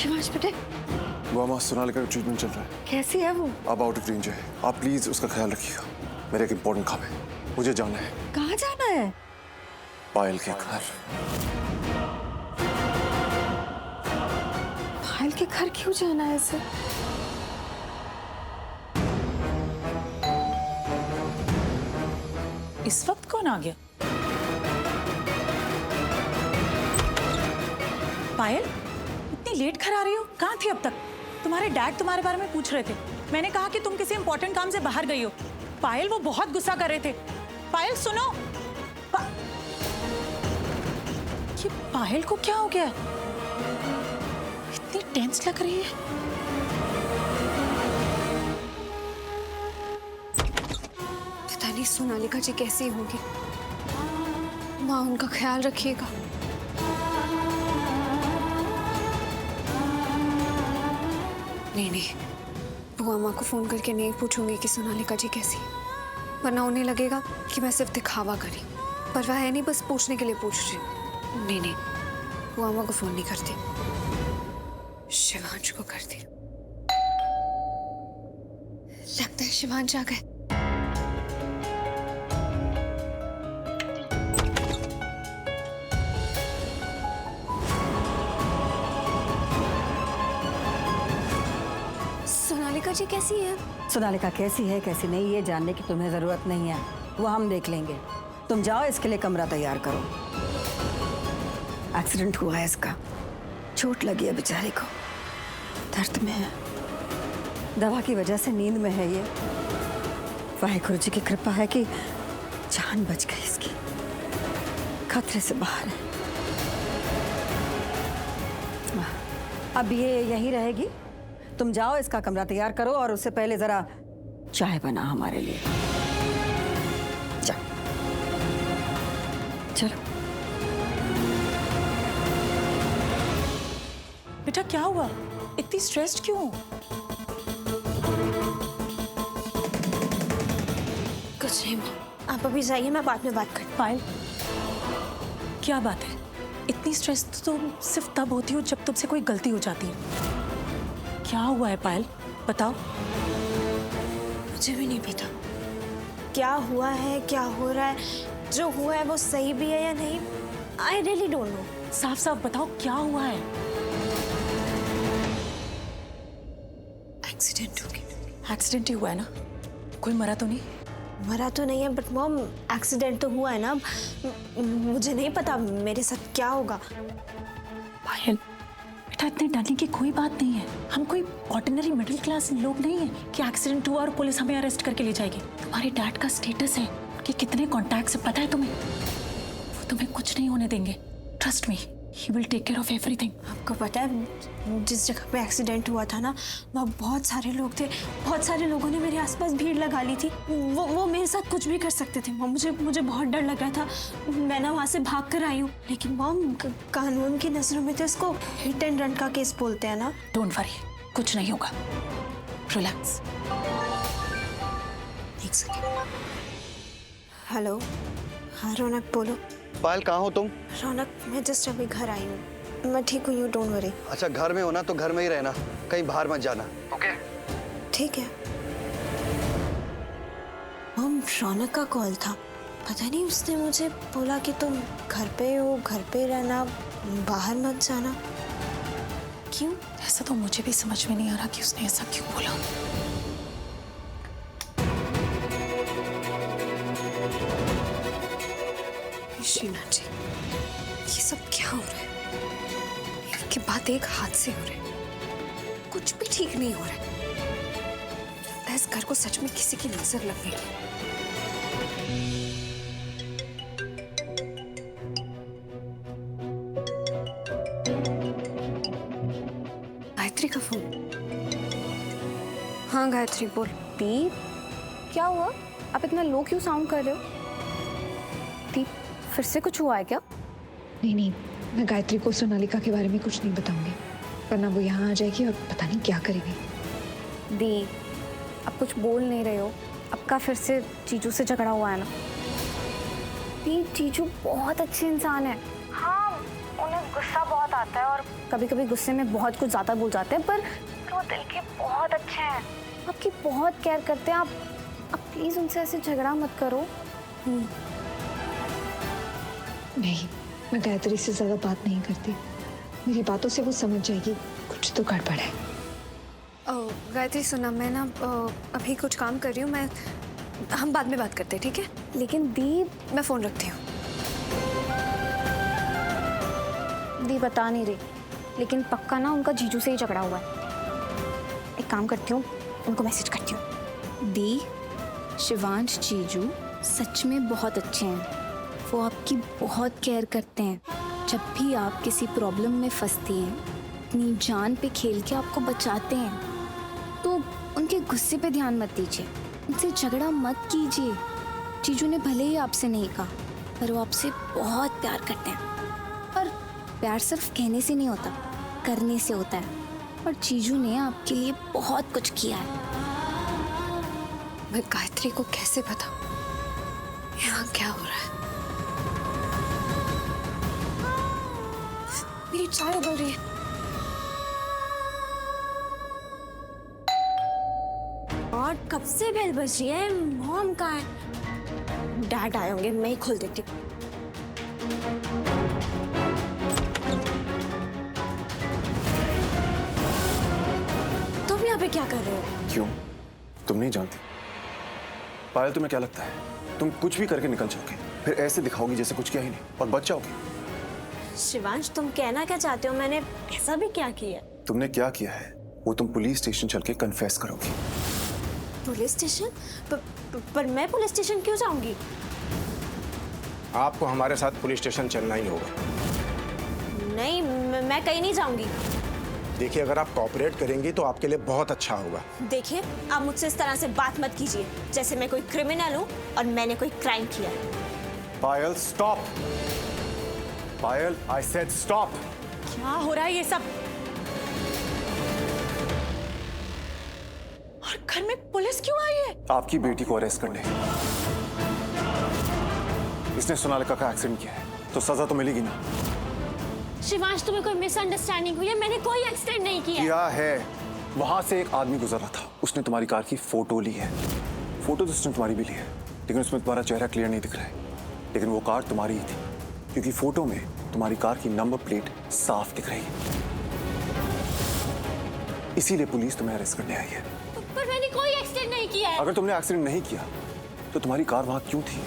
शिवांश बेटे, वो अम्मा सोनालिका का ट्रीटमेंट चल रहा है। कैसी है वो? अब आउट ऑफ रेंज है, आप प्लीज उसका ख्याल रखिएगा। मेरे एक इम्पोर्टेंट काम है, मुझे जाना है। कहाँ जाना है? पायल के घर। पायल के घर क्यों जाना है इसे? इस वक्त कौन आ गया? पायल, इतनी लेट घर आ रही हो? कहाँ थी अब तक? तुम्हारे डैड तुम्हारे बारे में पूछ रहे थे। मैंने कहा कि तुम किसी इंपॉर्टेंट काम से बाहर गई हो। पायल, वो बहुत गुस्सा कर रहे थे। पायल सुनो, ये पायल को क्या हो गया? इतनी टेंस लग रही है। पता नहीं सोनालिका जी कैसी होगी। माँ उनका ख्याल रखिएगा। नहीं, बुआ माँ को फोन करके नहीं पूछूंगी कि सोनालिका जी कैसी, वरना उन्हें लगेगा कि मैं सिर्फ दिखावा करी। परवाह है नहीं, बस पूछने के लिए पूछ रही हूँ। नहीं, बुआ माँ को फोन नहीं करती, शिवांश को करती। लगता है शिवांश आ गए। सोनालिका जी कैसी है? सोनालिका कैसी है कैसी नहीं ये जानने की तुम्हें जरूरत नहीं है, वो हम देख लेंगे। तुम जाओ, इसके लिए कमरा तैयार करो। एक्सीडेंट हुआ है इसका, चोट लगी है बेचारी को, दर्द में है, दवा की वजह से नींद में है ये। वाहेगुरु जी की कृपा है कि जान बच गई इसकी, खतरे से बाहर है। अब ये यहीं रहेगी। तुम जाओ, इसका कमरा तैयार करो और उससे पहले जरा चाय बना हमारे लिए। जाओ, चलो। बेटा क्या हुआ? इतनी स्ट्रेस्ड क्यों हो? कुछ नहीं माँ, आप अभी जाइए, मैं बाद में बात करती। पायल, क्या बात है? इतनी स्ट्रेस तो तुम सिर्फ तब होती हो जब तुमसे कोई गलती हो जाती है। क्या हुआ है पायल, बताओ। मुझे भी नहीं पता क्या हुआ है, क्या हो रहा है। जो हुआ है वो सही भी है या नहीं, आई रियली डोंट नो। साफ साफ बताओ क्या हुआ है। एक्सीडेंट हो गया। एक्सीडेंट ही हुआ है ना? कोई मरा तो नहीं? मरा तो नहीं है, बट मॉम एक्सीडेंट तो हुआ है ना। मुझे नहीं पता मेरे साथ क्या होगा। पायल बेटा, इतने डरने की कोई बात नहीं है। हम कोई ऑर्डिनरी मिडिल क्लास लोग नहीं है कि एक्सीडेंट हुआ और पुलिस हमें अरेस्ट करके ले जाएगी। तुम्हारे डैड का स्टेटस है कि कितने कॉन्टैक्ट्स पता है तुम्हें? वो तुम्हें कुछ नहीं होने देंगे। Trust me, he will take care of everything. आपको पता है जिस जगह पे एक्सीडेंट हुआ था ना, वहाँ बहुत सारे लोग थे। बहुत सारे लोगों ने मेरे आसपास भीड़ लगा ली थी। वो मेरे साथ कुछ भी कर सकते थे मॉम। मुझे बहुत डर लग रहा था। मैं ना वहाँ से भाग कर आई हूँ। लेकिन मॉम कानून की नजरों में तो इसको हिट एंड रन का केस बोलते हैं ना। डोंट वरी, कुछ नहीं होगा। रिलैक्स। एक सेकेंड। हेलो, हाँ रौनक बोलो। पायल कहाँ हो तुम? रौनक, मैं जस्ट अभी घर आई हूँ। मैं ठीक हूँ, यू डोंट वरी। अच्छा, घर में हो ना तो घर में ही रहना, कहीं बाहर मत जाना। ओके? ठीक है। मॉम, रौनक का कॉल था। पता नहीं उसने मुझे बोला कि तुम घर पे हो, घर पे रहना, बाहर मत जाना। क्यों? ऐसा तो मुझे भी समझ में नहीं आ रहा कि उसने ऐसा क्यों बोला। शीना जी, ये सब क्या हो रहा है? एक के बाद एक हादसे हो रहे हैं, कुछ भी ठीक नहीं हो रहा है। लगता है इस घर को सच में किसी की नजर लग गई है। गायत्री का फोन। हाँ गायत्री बोल। दीप, क्या हुआ? आप इतना लो क्यों साउंड कर रहे हो? दीप, फिर से कुछ हुआ है क्या? नहीं, मैं गायत्री को सोनालिका के बारे में कुछ नहीं बताऊंगी, वरना वो यहाँ आ जाएगी और पता नहीं क्या करेगी। दीप, आप कुछ बोल नहीं रहे हो। आपका फिर से जीजू से झगड़ा हुआ है ना? दीप, जीजू बहुत अच्छे इंसान है। हाँ, उन्हें गुस्सा बहुत आता है और कभी कभी गुस्से में बहुत कुछ ज़्यादा बोल जाते हैं, पर वो दिल के बहुत अच्छे हैं, आपकी बहुत केयर करते हैं। आप प्लीज़ उनसे ऐसे झगड़ा मत करो। नहीं, मैं गायत्री से ज़्यादा बात नहीं करती। मेरी बातों से वो समझ जाएगी कुछ तो गड़बड़ है। गायत्री सुना, मैं ना अभी कुछ काम कर रही हूँ, हम बाद में बात करते हैं, ठीक है? लेकिन दी मैं फ़ोन रखती हूँ। बता नहीं रही, लेकिन पक्का ना उनका जीजू से ही झगड़ा हुआ है। एक काम करती हूँ, उनको मैसेज करती हूँ। दी, शिवांश जीजू सच में बहुत अच्छे हैं, वो आपकी बहुत केयर करते हैं। जब भी आप किसी प्रॉब्लम में फंसती हैं, अपनी जान पे खेल के आपको बचाते हैं। तो उनके गुस्से पे ध्यान मत दीजिए, उनसे झगड़ा मत कीजिए। जीजू ने भले ही आपसे नहीं कहा, पर वो आपसे बहुत प्यार करते हैं। और प्यार सिर्फ कहने से नहीं होता, करने से होता है। और जीजू ने आपके लिए बहुत कुछ किया है। मैं गायत्री को कैसे बताऊं यहाँ क्या हो रहा है? मेरी चाय उबल रही है। और कब से बेल बज रही है? मॉम कहाँ है? डैड आए होंगे, मैं ही खोल देती हूँ। तुम यहाँ पे क्या कर रहे हो? क्यों? तुम नहीं जानती? पायल, तुम्हें क्या लगता है तुम कुछ भी करके निकल जाओगे, फिर ऐसे दिखाओगी जैसे कुछ किया ही नहीं और बच जाओगे? शिवांश, तुम कहना क्या चाहते हो? मैंने ऐसा भी क्या किया? तुमने क्या किया है वो तुम पुलिस स्टेशन चल के कन्फेस करोगी। Police station? पर मैं पुलिस स्टेशन क्यों जाऊंगी? आपको हमारे साथ पुलिस स्टेशन चलना ही होगा। नहीं, मैं कहीं नहीं जाऊंगी। देखिए, अगर आप कोऑपरेट करेंगी तो आपके लिए बहुत अच्छा होगा। देखिए, आप मुझसे इस तरह से बात मत कीजिए जैसे मैं कोई क्रिमिनल हूँ और मैंने कोई क्राइम किया है। Payal, stop. Payal, I said stop. क्या हो रहा है ये सब? और घर में पुलिस क्यों आई है? आपकी बेटी को अरेस्ट करने। इसने सोनालिका का एक्सीडेंट किया है तो सजा तो मिलेगी ना। शिवांश, तुम्हें कोई मिसअंडरस्टैंडिंग हुई है? मैंने कोई एक्सीडेंट नहीं किया। किया है। वहां से एक आदमी गुजर रहा था, उसने तुम्हारी कार की फोटो ली है। फोटो तो उसने तुम्हारी भी ली है, लेकिन उसमें तुम्हारा चेहरा क्लियर नहीं दिख रहा है। लेकिन वो कार तुम्हारी ही थी, क्योंकि फोटो में तुम्हारी कार की नंबर प्लेट साफ दिख रही है। इसीलिए पुलिस तुम्हें अरेस्ट करने आई है। पर मैंने कोई एक्सीडेंट नहीं किया है। अगर तुमने एक्सीडेंट नहीं किया तो तुम्हारी कार वहां क्यों थी?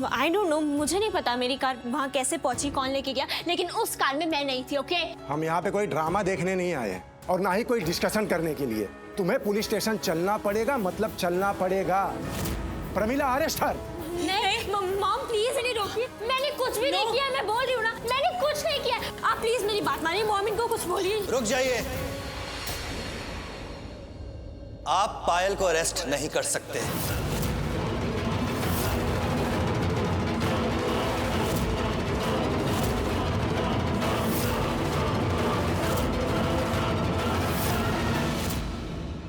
I don't know, मुझे नहीं पता मेरी कार वहाँ कैसे पहुंची, कौन लेके गया, लेकिन उस कार में मैं नहीं थी। ओके? हम यहाँ पे कोई ड्रामा देखने नहीं आए और ना ही कोई डिस्कशन करने के लिए। तुम्हें पुलिस स्टेशन चलना पड़ेगा, मतलब चलना पड़ेगा। प्रमिला, अरेस्ट हर। नहीं, मॉम प्लीज इन्हें रोकिए। मैंने कुछ भी नहीं किया, मैं बोल रही हूँ ना, मैंने कुछ नहीं किया। आप प्लीज मेरी बात मानिए, मॉम इनको कुछ बोलिए। रुक जाइए। आप पायल को अरेस्ट नहीं कर सकते।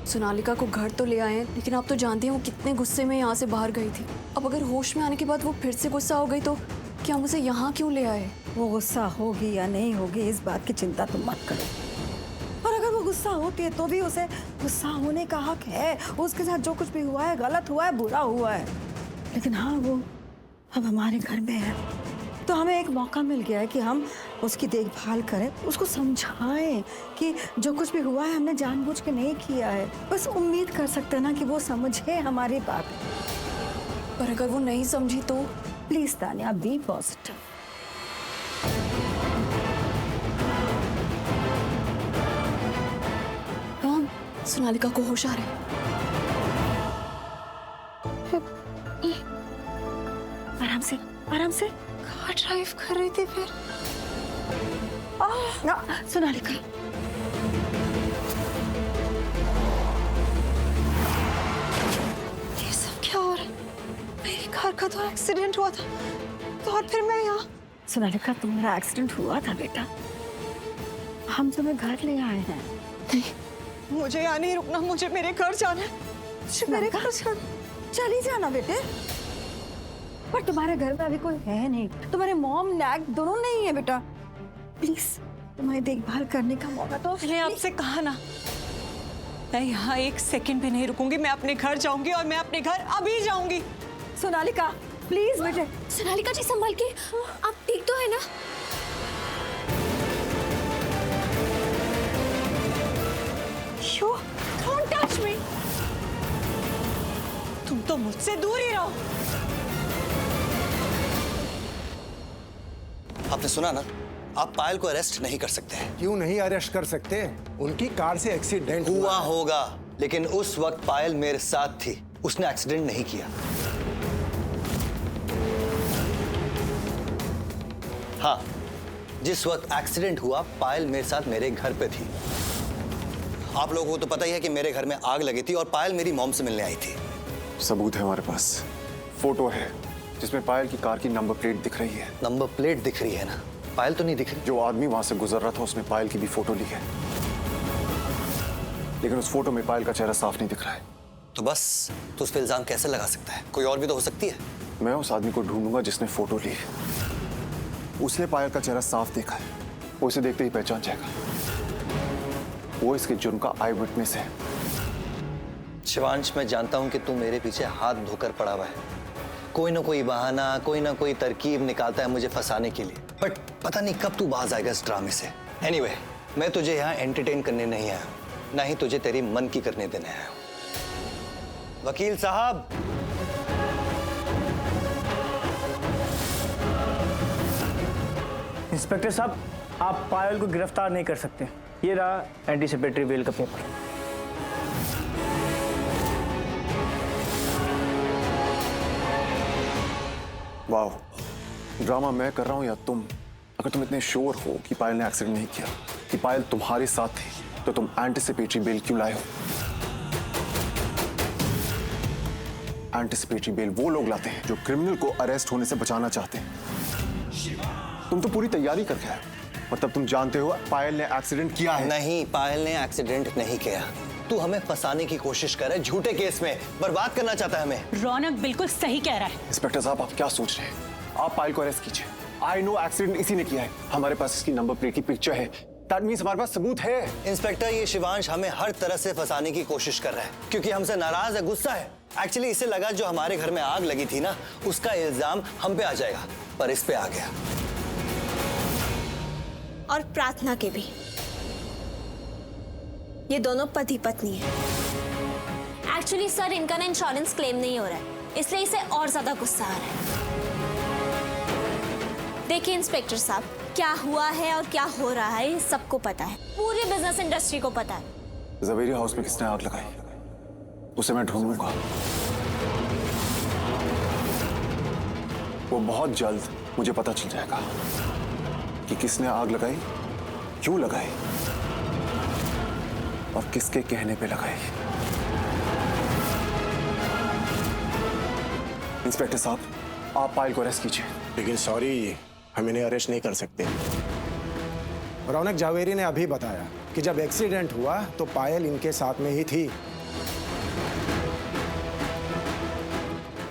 सोनालिका को घर तो ले आए हैं, लेकिन आप तो जानते हैं वो कितने गुस्से में यहाँ से बाहर गई थी। अब अगर होश में आने के बाद वो फिर से गुस्सा हो गई तो क्या हम उसे यहाँ क्यों ले आए? वो गुस्सा होगी या नहीं होगी इस बात की चिंता तुम मत करो। और अगर वो गुस्सा होती है तो भी उसे गुस्सा होने का हक है। उसके साथ जो कुछ भी हुआ है गलत हुआ है, बुरा हुआ है, लेकिन हाँ वो अब हमारे घर में है तो हमें एक मौका मिल गया है कि हम उसकी देखभाल करें, उसको समझाएं कि जो कुछ भी हुआ है हमने जानबूझ के नहीं किया है। बस उम्मीद कर सकते हैं ना कि वो समझे हमारी बात। पर अगर वो नहीं समझी तो? Please Tania, be positive. Mom, Sonalika को होश आ रहा है। आराम से, आराम से। कार ड्राइव कर रही थी फिर। ना सोनालिका, ये सब क्या हो रहा है? मेरी कार का तो एक्सीडेंट हुआ था, तो और फिर मैं यहाँ। सोनालिका तुम्हारा एक्सीडेंट हुआ था बेटा, हम तुम्हें घर ले आए हैं। नहीं, मुझे यहाँ नहीं रुकना, मुझे मेरे घर जाना है। मुझे मेरे घर जाना। चली जाना बेटे। पर तुम्हारे घर में अभी कोई है नहीं, तुम्हारे मॉम डैड दोनों नहीं है बेटा। प्लीज तुम्हारी देखभाल करने का मौका तो मैंने आपसे कहा ना, मैं यहाँ एक सेकंड भी नहीं रुकूंगी। मैं अपने घर जाऊंगी और मैं अपने घर अभी जाऊंगी। सोनालिका प्लीज बेटे। सोनालिका जी संभाल के, आप ठीक तो है ना? You don't touch me. तुम तो मुझसे दूर ही रहो। आपने सुना ना, आप पायल को अरेस्ट नहीं कर सकते। क्यों नहीं अरेस्ट कर सकते? उनकी कार से एक्सीडेंट हुआ होगा, लेकिन उस वक्त पायल मेरे साथ थी, उसने एक्सीडेंट नहीं किया। हाँ, जिस वक्त एक्सीडेंट हुआ पायल मेरे साथ मेरे घर पे थी। आप लोगों को तो पता ही है कि मेरे घर में आग लगी थी और पायल मेरी मॉम से मिलने आई थी। सबूत है हमारे पास, फोटो है जिसमें पायल की कार की नंबर प्लेट दिख रही है। नंबर प्लेट दिख रही है ना, पायल तो नहीं दिख रही। जो आदमी वहां से गुजर रहा था उसने पायल की भी फोटो ली है, लेकिन उस फोटो में पायल का चेहरा साफ नहीं दिख रहा है। तो बस तो उस पर इल्जाम कैसे लगा सकता है? कोई और भी तो हो सकती है। मैं उस आदमी को ढूंढूंगा जिसने फोटो ली है। उसने पायल का चेहरा साफ देखा है, वो इसे देखते ही पहचान जाएगा। वो इसके जुर्म का आई विटनेस है। शिवांश, मैं जानता हूं कि तू मेरे पीछे हाथ धोकर पड़ा हुआ है। कोई ना कोई बहाना, कोई ना कोई तरकीब निकालता है मुझे फंसाने के लिए, बट पता नहीं कब तू बाज आएगा इस ड्रामे से। एनीवे, मैं तुझे यहाँ एंटरटेन करने नहीं आया, ना ही तुझे तेरी मन की करने देने आया हूं। वकील साहब, इंस्पेक्टर साहब, आप पायल को गिरफ्तार नहीं कर सकते। ये रहा एंटीसिपेटरी बेल का पेपर। वाह, ड्रामा मैं कर रहा हूं या तुम? अगर तुम इतने श्योर हो कि पायल ने एक्सीडेंट नहीं किया, कि पायल तुम्हारे साथ थी, तो तुम एंटीसिपेटरी बेल क्यों लाए हो? एंटीसिपेटरी बेल वो लोग लाते हैं जो क्रिमिनल को अरेस्ट होने से बचाना चाहते हैं। तुम तो पूरी तैयारी करके आए, मतलब तुम जानते हो पायल ने एक्सीडेंट किया है। नहीं, पायल ने एक्सीडेंट नहीं किया। तू हमें फंसाने की कोशिश कर रहा है, झूठे केस में बर्बाद करना चाहता है हमें। रौनक बिल्कुल सही कह रहा है। इंस्पेक्टर साहब, आप क्या सोच रहे हैं? आप पायल को अरेस्ट कीजिए। आई नो एक्सीडेंट इसी ने किया है, हमारे पास इसकी नंबर प्लेट की पिक्चर है। दैट मींस हमारे पास सबूत है। इंस्पेक्टर, ये शिवांश हमें हर तरह से फंसाने की कोशिश कर रहा है, क्योंकि हमसे नाराज है, गुस्सा है। एक्चुअली इसे लगा जो हमारे घर में आग लगी थी ना, उसका इल्जाम हम पे आ जाएगा, पर इस पे आ गया। और प्रार्थना के भी। ये दोनों पति पत्नी हैं। एक्चुअली सर, इनका ना इंश्योरेंस क्लेम नहीं हो रहा है, इसलिए इसे और ज्यादा गुस्सा आ रहा है। देखिए इंस्पेक्टर साहब, क्या हुआ है और क्या हो रहा है ये सबको पता है, पूरे बिजनेस इंडस्ट्री को पता है। जवेरी हाउस में किसने आग लगाई, उसे मैं ढूंढूंगा। वो बहुत जल्द मुझे पता चल जाएगा कि किसने आग लगाई, क्यों लगाई और किसके कहने पे लगाई। इंस्पेक्टर साहब, आप पायल को अरेस्ट कीजिए। लेकिन सॉरी, हम इन्हें अरेस्ट नहीं कर सकते। रौनक जावेरी ने अभी बताया कि जब एक्सीडेंट हुआ तो पायल इनके साथ में ही थी,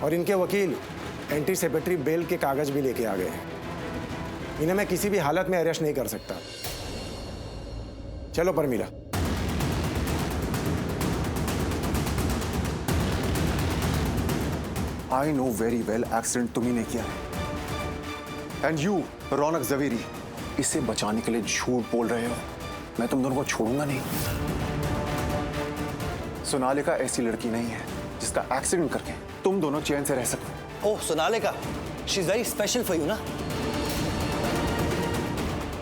और इनके वकील एंटीसिपेटरी बेल के कागज भी लेके आ गए हैं। इन्हें मैं किसी भी हालत में अरेस्ट नहीं कर सकता। चलो Parmila. I know very well accident तुम्ही ने किया है, एंड यू रौनक जवेरी इसे बचाने के लिए झूठ बोल रहे हो। मैं तुम दोनों को छोड़ूंगा नहीं। सोनालिका ऐसी लड़की नहीं है जिसका एक्सीडेंट करके तुम दोनों चैन से रह सको। Oh Sonalika, she is very special for you ना।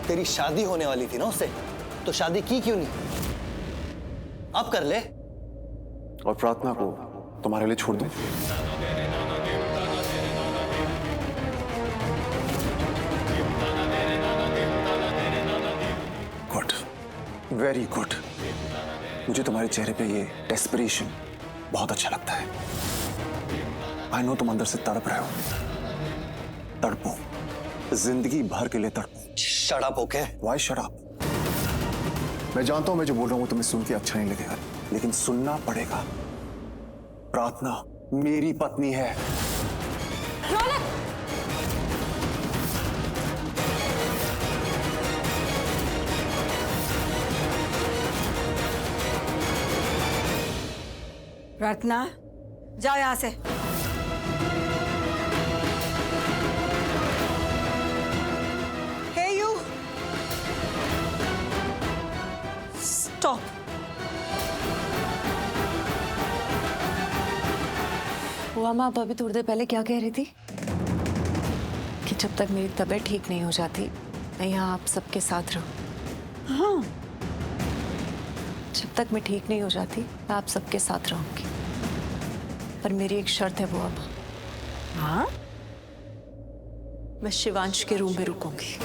तेरी शादी होने वाली थी ना उससे, तो शादी की क्यों नहीं? अब कर ले। और प्रार्थना को तुम्हारे लिए छोड़ दूं? Good, very good. मुझे तुम्हारे चेहरे पे ये डेस्परेशन बहुत अच्छा लगता है। आई नो तुम अंदर से तड़प रहे हो। तड़पो, जिंदगी भर के लिए तड़पो। Shut up, okay? Why shut up? मैं जानता हूं मैं जो बोल रहा हूं तुम्हें सुन के अच्छा नहीं लगेगा, लेकिन सुनना पड़ेगा। प्रार्थना मेरी पत्नी है, रौनक! प्रार्थना, जाओ यहां से। हे यू, स्टॉप। हुआ माँ, अभी थोड़ी देर पहले क्या कह रही थी? कि जब तक मेरी तबीयत ठीक नहीं हो जाती मैं यहाँ आप सबके साथ रहूं। हाँ, जब तक मैं ठीक नहीं हो जाती मैं आप सबके साथ रहूंगी, पर मेरी एक शर्त है वो अब। हाँ? मैं शिवांश के रूम में रुकूंगी।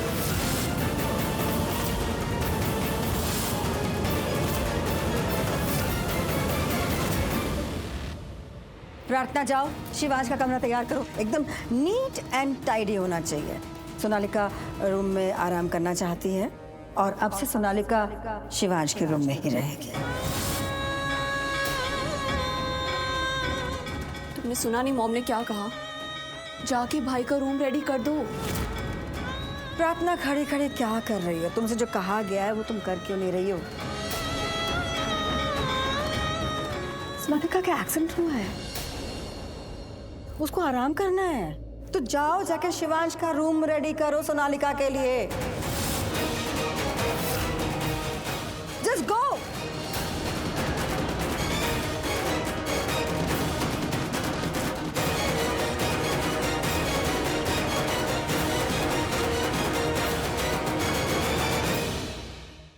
प्रार्थना, जाओ शिवांश का कमरा तैयार करो, एकदम नीट एंड टाइडी होना चाहिए। सोनालिका रूम में आराम करना चाहती है और अब से सोनालिका शिवांश के रूम में ही रहेगी। तुमने सुना नहीं मॉम ने क्या कहा? जाके भाई का रूम रेडी कर दो। प्रार्थना खड़ी खड़ी क्या कर रही हो? तुमसे जो कहा गया है वो तुम कर क्यों नहीं रही हो? सोनालिका का एक्सीडेंट हुआ है, उसको आराम करना है। तो जाओ जाके शिवांश का रूम रेडी करो सोनालिका के लिए। Just go.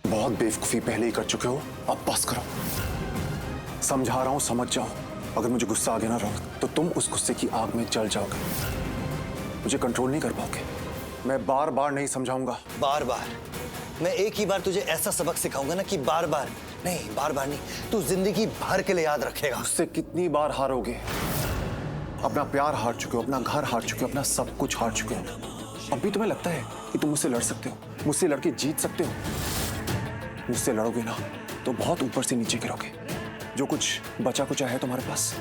बहुत बेवकूफी पहले ही कर चुके हो, अब बस करो। समझा रहा हूं, समझ जाओ। अगर मुझे गुस्सा आ गया ना रौनक, तो तुम उस गुस्से की आग में जल जाओगे, मुझे कंट्रोल नहीं कर पाओगे। मैं बार बार नहीं समझाऊंगा। बार बार? मैं एक ही बार तुझे ऐसा सबक सिखाऊंगा ना कि बार बार नहीं, तू जिंदगी भर के लिए याद रखेगा। उससे कितनी बार हारोगे? अपना प्यार हार चुके हो, अपना घर हार चुके हो, अपना सब कुछ हार चुके हो। अब भी तुम्हें लगता है कि तुम मुझसे लड़ सकते हो, मुझसे लड़के जीत सकते हो? मुझसे लड़ोगे ना तो बहुत ऊपर से नीचे गिरोगे। जो कुछ बचा कुचा है तुम्हारे पास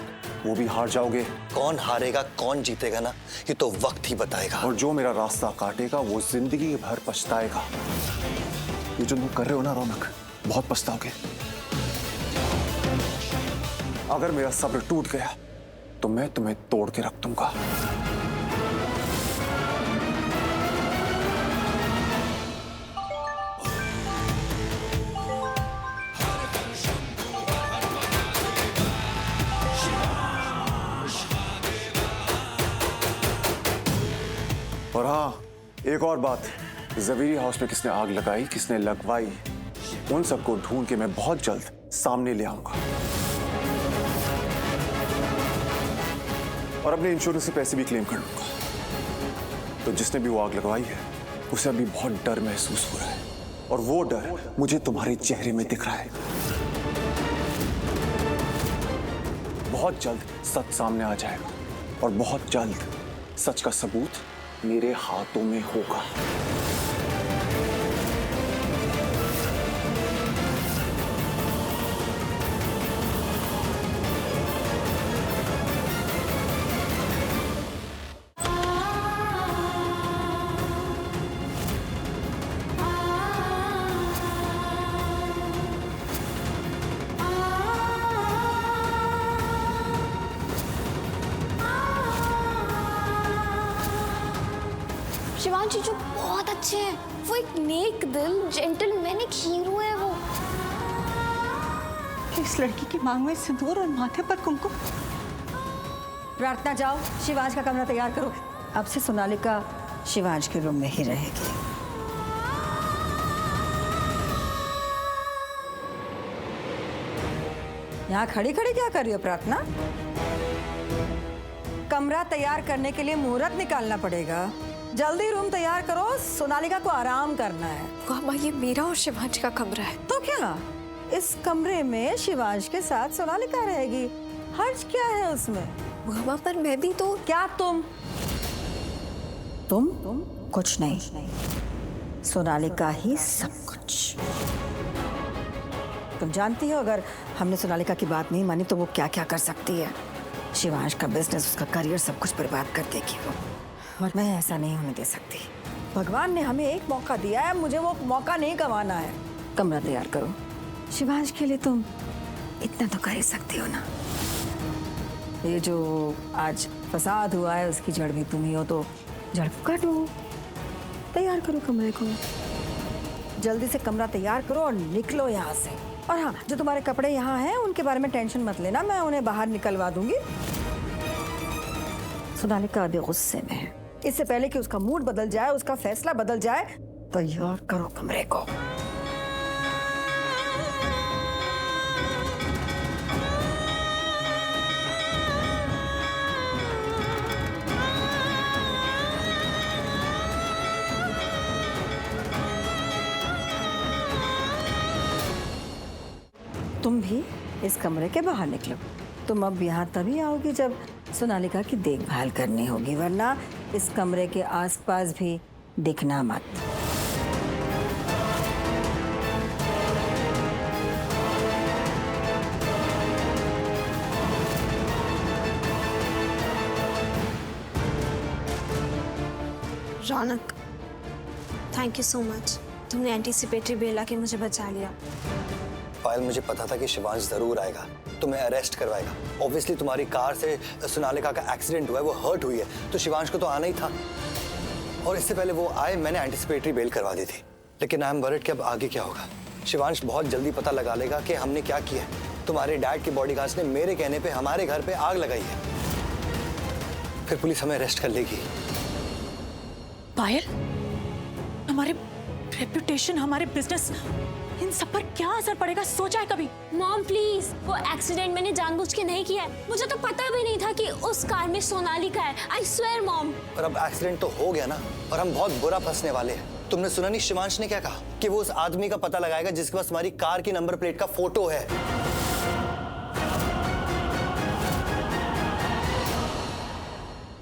वो भी हार जाओगे। कौन हारेगा कौन जीतेगा ना, ये तो वक्त ही बताएगा। और जो मेरा रास्ता काटेगा वो जिंदगी भर पछताएगा। ये जो तुम कर रहे हो ना रौनक, बहुत पछताओगे। अगर मेरा सब्र टूट गया तो मैं तुम्हें तोड़ के रख दूंगा। और हाँ, एक और बात, जवेरी हाउस में किसने आग लगाई, किसने लगवाई, उन सबको ढूंढ के मैं बहुत जल्द सामने ले आऊंगा। और अपने इंश्योरेंस से पैसे भी क्लेम कर लूंगा। तो जिसने भी वो आग लगवाई है उसे अभी बहुत डर महसूस हो रहा है, और वो डर मुझे तुम्हारे चेहरे में दिख रहा है। बहुत जल्द सच सामने आ जाएगा, और बहुत जल्द सच का सबूत मेरे हाथों में होगा। शिवांश जीजू बहुत अच्छे हैं। वो एक नेक दिल जेंटलमैन, एक हीरो है वो। इस लड़की की मांग में सिंदूर और माथे पर कुमकुम। प्रार्थना, जाओ शिवांश का कमरा तैयार करो। अब से सोनालिका शिवांश के रूम में ही रहेगी। यहाँ खड़ी खड़ी क्या कर रही हो प्रार्थना? कमरा तैयार करने के लिए मुहूर्त निकालना पड़ेगा। जल्दी रूम तैयार करो, सोनालिका को आराम करना है। मामा, ये मेरा और शिवांश का कमरा है। तो क्या इस कमरे में शिवांश के साथ सोनालिका रहेगी? हर्ज क्या है उसमें? मामा, पर मैं भी तो। क्या तुम कुछ नहीं, सोनालिका ही सब कुछ। तुम जानती हो अगर हमने सोनालिका की बात नहीं मानी तो वो क्या क्या कर सकती है। शिवांश का बिजनेस, उसका करियर, सब कुछ बर्बाद कर देगी वो। और मैं ऐसा नहीं होने दे सकती। भगवान ने हमें एक मौका दिया है, मुझे वो मौका नहीं गंवाना है। कमरा तैयार करो। शिवांश के लिए तुम इतना तो कर ही सकती हो ना। ये जो आज फसाद हुआ है उसकी जड़ भी तुम ही हो, तो जड़ को काटो। तैयार करो कमरे को, जल्दी से कमरा तैयार करो और निकलो यहाँ से। और हाँ, जो तुम्हारे कपड़े यहाँ हैं उनके बारे में टेंशन मत लेना, मैं उन्हें बाहर निकलवा दूंगी। सोनालिका अभी गुस्से में है, इससे पहले कि उसका मूड बदल जाए, उसका फैसला बदल जाए, तैयार करो कमरे को। तुम भी इस कमरे के बाहर निकलो। तुम अब यहाँ तभी आओगी जब सोनालिका की देखभाल करनी होगी, वरना इस कमरे के आसपास भी दिखना मत। रौनक, थैंक यू सो मच। तुमने एंटीसिपेटरी बेल आके मुझे बचा लिया। पायल, मुझे पता था कि शिवांश जरूर आएगा, तुम्हें अरेस्ट करवाएगा। ऑब्वियसली तुम्हारी कार से सोनालिका का एक्सीडेंट हुआ है, वो हर्ट हुई है, तो शिवांश को तो आना ही था। और इससे पहले वो आए, मैंने एंटीसिपेटरी बेल करवा दी थी। लेकिन आई एम वरीड कि अब आगे क्या होगा। शिवांश बहुत जल्दी पता लगा लेगा कि हमने क्या किया है। तुम्हारे डैड के बॉडीगार्ड्स ने मेरे कहने पे हमारे घर पे आग लगाई है, फिर पुलिस हमें अरेस्ट कर लेगी। पायल, हमारे रेपुटेशन, हमारे बिजनेस, इन सब पर क्या असर पड़ेगा, सोचा है कभी? मॉम प्लीज, वो एक्सीडेंट मैंने जानबूझ के नहीं किया है। मुझे तो पता भी नहीं था कि उस कार में सोनालिका है। I swear mom. और अब एक्सीडेंट तो हो गया ना, और हम बहुत बुरा फंसने वाले हैं। तुमने सुना नहीं शिवांश ने क्या कहा कि वो उस आदमी का पता लगाएगा जिसके पास हमारी कार की नंबर प्लेट का फोटो है।